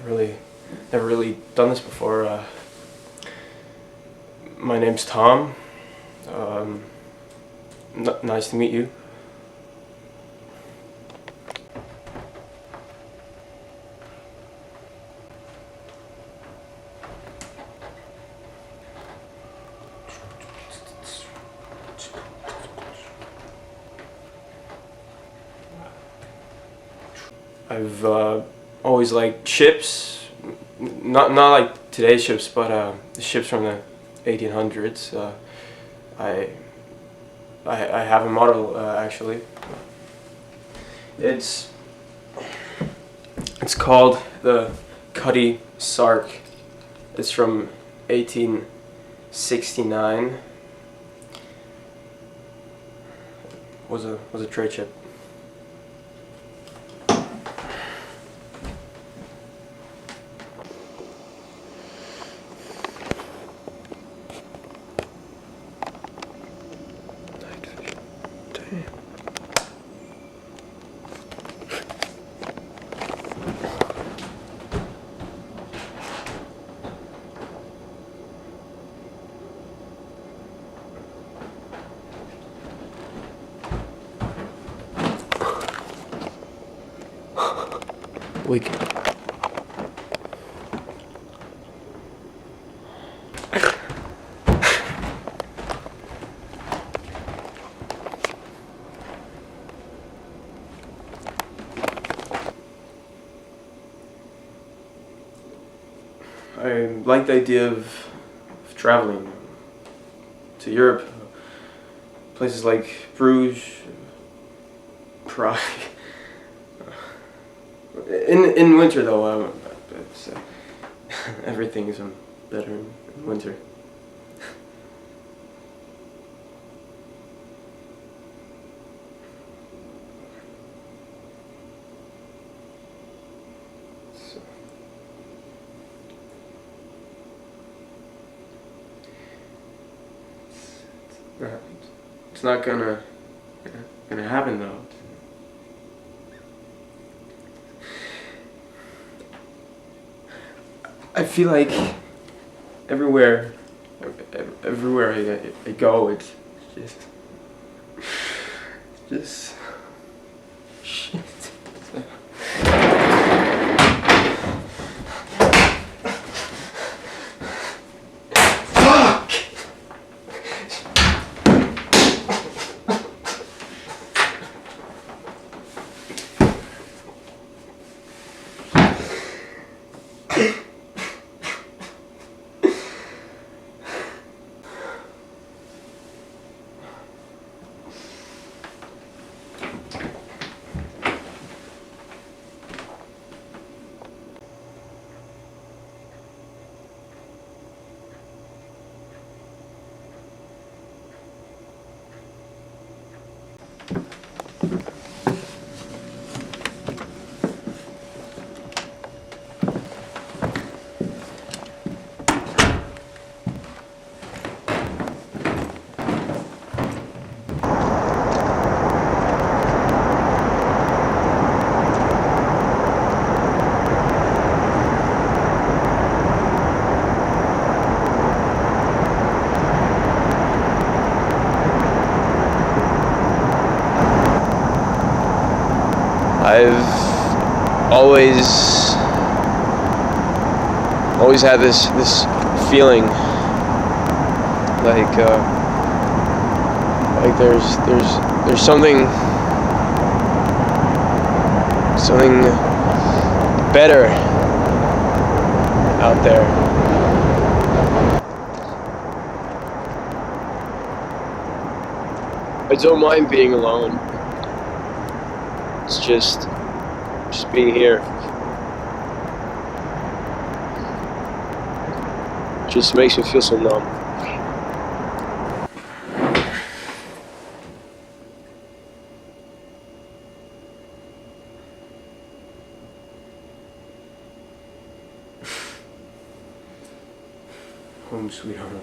never really done this before. My name's Tom. Nice to meet you. I've always liked ships, not like today's ships, but the ships from the 1800s. I have a model actually. It's called the Cutty Sark. It's from 1869. Was a trade ship. Weak. I like the idea of traveling to Europe, places like Bruges, Prague. In winter though, everything is better in winter. So. It's not gonna happen though. I feel like everywhere I go, it's just shit. Fuck! I've always had this feeling like there's something better out there. I don't mind being alone. It's just being here. Just makes me feel so numb. Home sweet home.